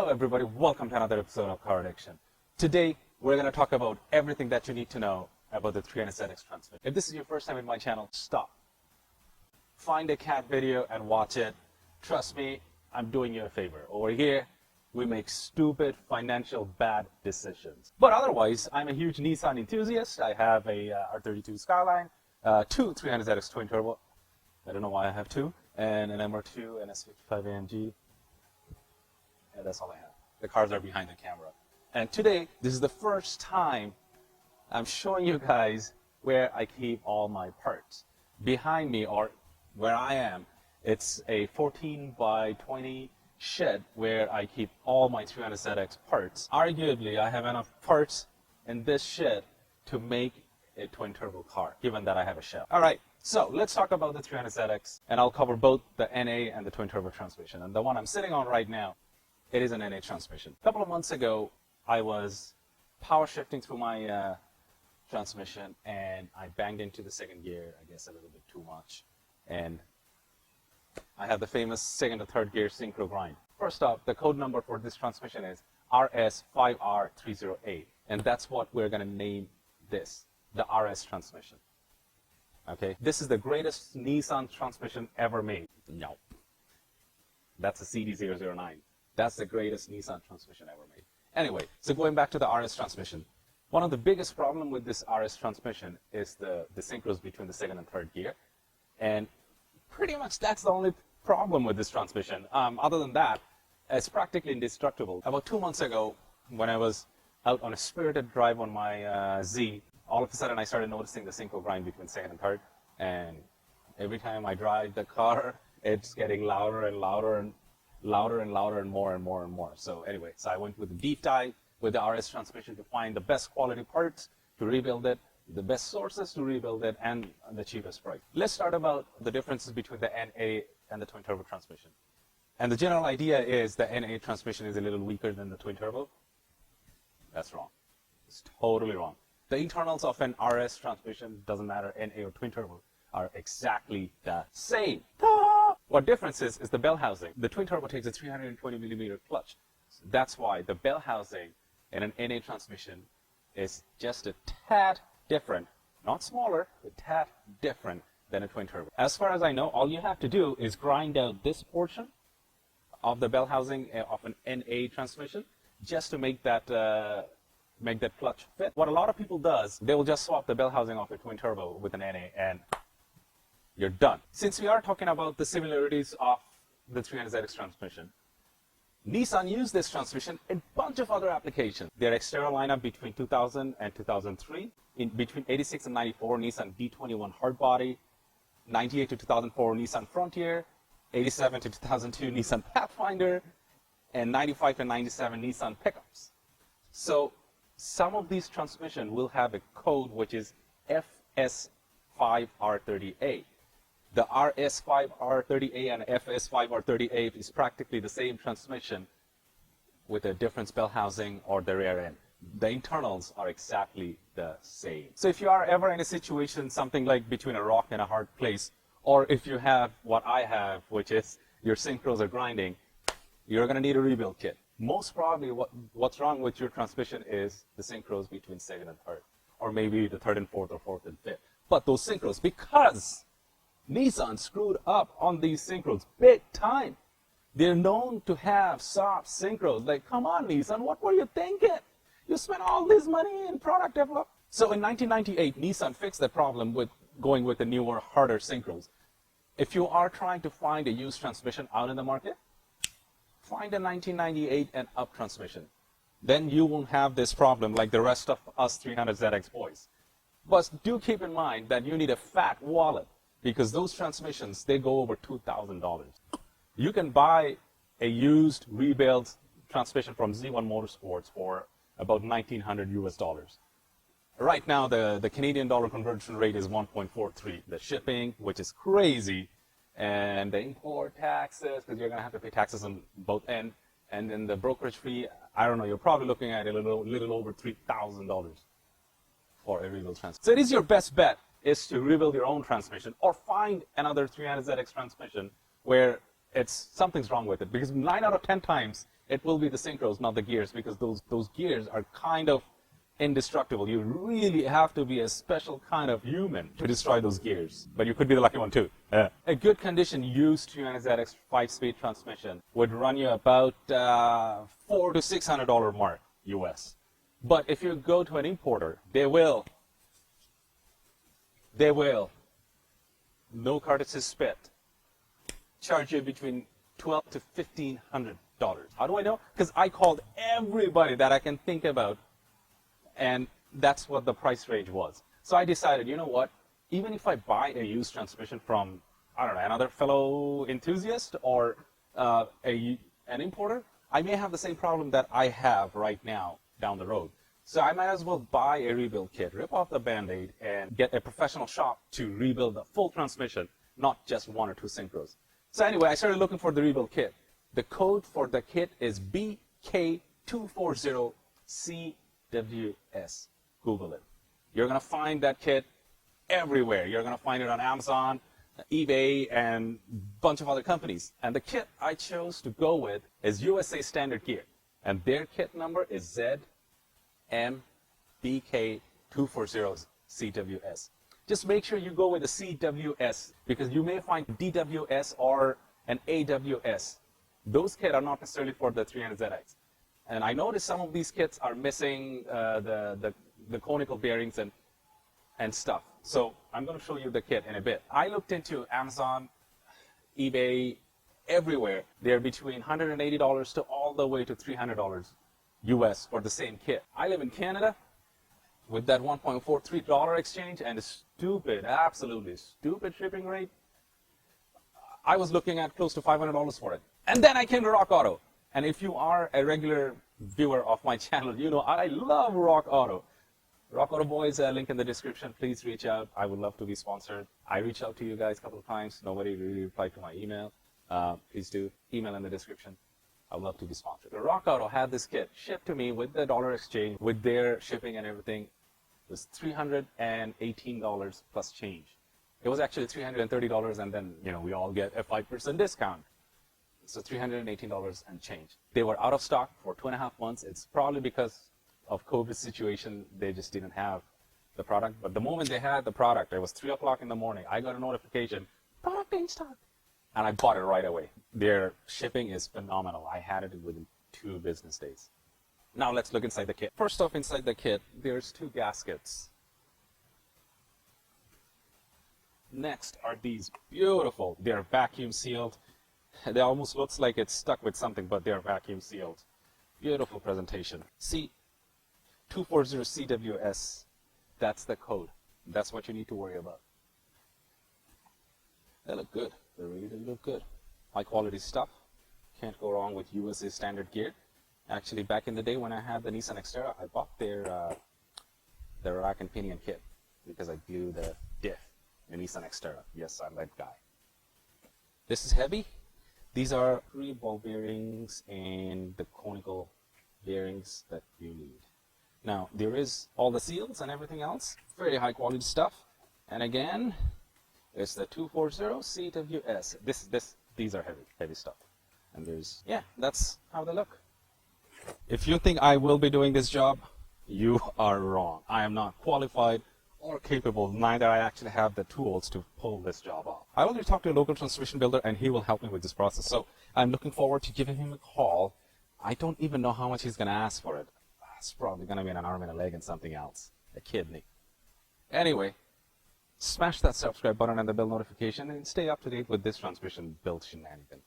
Hello everybody, welcome to another episode of Car Addiction. Today, we're going to talk about everything that you need to know about the 300ZX transmission. If this is your first time in my channel, stop. Find a cat video and watch it. Trust me, I'm doing you a favor. Over here, we make stupid, financial, bad decisions. But otherwise, I'm a huge Nissan enthusiast. I have a R32 Skyline, two 300ZX twin turbo. I don't know why I have two. And an MR2 and a S55 AMG. Yeah, that's all I have. The cars are behind the camera. And today, this is the first time I'm showing you guys where I keep all my parts. Behind me, or where I am, it's a 14 by 20 shed where I keep all my 300ZX parts. Arguably, I have enough parts in this shed to make a twin turbo car, given that I have a shell. All right, so let's talk about the 300ZX, and I'll cover both the NA and the twin turbo transmission. And the one I'm sitting on right now, it is an NA transmission. A couple of months ago, I was power shifting through my transmission, and I banged into the second gear, I guess a little bit too much. And I have the famous second to third gear synchro grind. First off, the code number for this transmission is RS5R308, and that's what we're going to name this, the RS transmission. Okay, this is the greatest Nissan transmission ever made. No, that's a CD009. That's the greatest Nissan transmission ever made. Anyway, so going back to the RS transmission, one of the biggest problem with this RS transmission is the synchros between the second and third gear. And pretty much that's the only problem with this transmission. Other than that, it's practically indestructible. About 2 months ago, when I was out on a spirited drive on my Z, all of a sudden I started noticing the synchro grind between second and third. And every time I drive the car, it's getting louder and louder and louder and louder and more and more and more. So anyway, so I went with a deep dive with the RS transmission to find the best quality parts to rebuild it, the best sources to rebuild it, and the cheapest price. Let's start about the differences between the NA and the twin turbo transmission. And the general idea is the NA transmission is a little weaker than the twin turbo. That's wrong. It's totally wrong. The internals of an RS transmission, doesn't matter NA or twin turbo, are exactly the same. What difference is the bell housing. The twin turbo takes a 320 millimeter clutch. So that's why the bell housing in an NA transmission is just a tad different, not smaller, a tad different than a twin turbo. As far as I know, all you have to do is grind out this portion of the bell housing of an NA transmission just to make that clutch fit. What a lot of people does, they will just swap the bell housing of a twin turbo with an NA and you're done. Since we are talking about the similarities of the 300ZX transmission, Nissan used this transmission in a bunch of other applications. Their exterior lineup between 2000 and 2003, between 86 and 94, Nissan D21 hardbody, 98 to 2004, Nissan Frontier, 87 to 2002, Nissan Pathfinder, and 95 to 97, Nissan pickups. So some of these transmissions will have a code which is FS5R30A. The RS5R30A and FS5R30A is practically the same transmission with a different bell housing or the rear end. The internals are exactly the same. So if you are ever in a situation, something like between a rock and a hard place, or if you have what I have, which is your synchros are grinding, you're going to need a rebuild kit. Most probably what's wrong with your transmission is the synchros between second and third, or maybe the third and fourth or fourth and fifth. But those synchros, because Nissan screwed up on these synchros big time. They're known to have soft synchros. Like, come on, Nissan, what were you thinking? You spent all this money in product development. So in 1998, Nissan fixed that problem with going with the newer, harder synchros. If you are trying to find a used transmission out in the market, find a 1998 and up transmission. Then you won't have this problem like the rest of us 300ZX boys. But do keep in mind that you need a fat wallet, because those transmissions, they go over $2,000. You can buy a used, rebuilt transmission from Z1 Motorsports for about $1,900 US. Right now, the Canadian dollar conversion rate is 1.43. The shipping, which is crazy, and the import taxes, because you're going to have to pay taxes on both ends, and then the brokerage fee, I don't know, you're probably looking at a little over $3,000 for a rebuild transmission. So it is your best bet is to rebuild your own transmission or find another 300ZX transmission where something's wrong with it. Because 9 out of 10 times, it will be the synchros, not the gears, because those gears are kind of indestructible. You really have to be a special kind of human to destroy those gears. But you could be the lucky one too. A good condition used 300ZX 5-speed transmission would run you about $400 to $600 mark US. But if you go to an importer, they will, no courtesy spit, charge you between $1,200 to $1,500. How do I know? Because I called everybody that I can think about, and that's what the price range was. So I decided, you know what? Even if I buy a used transmission from, I don't know, another fellow enthusiast or an importer, I may have the same problem that I have right now down the road. So I might as well buy a rebuild kit, rip off the Band-Aid, and get a professional shop to rebuild the full transmission, not just one or two synchros. So anyway, I started looking for the rebuild kit. The code for the kit is BK240CWS. Google it. You're going to find that kit everywhere. You're going to find it on Amazon, eBay, and a bunch of other companies. And the kit I chose to go with is USA Standard Gear. And their kit number is ZMBK240CWS. Just make sure you go with the CWS, because you may find DWS or an AWS. Those kits are not necessarily for the 300ZX. And I noticed some of these kits are missing the conical bearings and stuff. So I'm going to show you the kit in a bit. I looked into Amazon, eBay, everywhere. They're between $180 to all the way to $300 US for the same kit. I live in Canada with that $1.43 exchange and a stupid, absolutely stupid shipping rate. I was looking at close to $500 for it. And then I came to Rock Auto. And if you are a regular viewer of my channel, you know I love Rock Auto. Rock Auto boys, link in the description. Please reach out. I would love to be sponsored. I reached out to you guys a couple of times. Nobody really replied to my email. Please do. Email in the description. I would love to be sponsored. Rock Auto had this kit shipped to me with the dollar exchange, with their shipping and everything. It was $318 plus change. It was actually $330, and then we all get a 5% discount. So $318 and change. They were out of stock for 2.5 months. It's probably because of COVID situation, they just didn't have the product. But the moment they had the product, it was 3 o'clock in the morning. I got a notification, product in stock. And I bought it right away. Their shipping is phenomenal. I had it within 2 business days. Now let's look inside the kit. First off, inside the kit, there's 2 gaskets. Next are these beautiful, they're vacuum sealed. They almost looks like it's stuck with something, but they're vacuum sealed. Beautiful presentation. C240CWS, that's the code. That's what you need to worry about. They look good. They really do look good. High quality stuff. Can't go wrong with USA Standard Gear. Actually, back in the day when I had the Nissan Xterra, I bought their rack and pinion kit because I blew the diff in Nissan Xterra. Yes, I'm that guy. This is heavy. These are 3 ball bearings and the conical bearings that you need. Now, there is all the seals and everything else. Very high quality stuff. And again, it's the 240CWS. These are heavy stuff. And that's how they look. If you think I will be doing this job, you are wrong. I am not qualified or capable, neither I actually have the tools to pull this job off. I already talked to a local transmission builder and he will help me with this process. So I'm looking forward to giving him a call. I don't even know how much he's going to ask for it. It's probably going to be an arm and a leg and something else. A kidney. Anyway, smash that subscribe button and the bell notification and stay up to date with this transmission build shenanigan.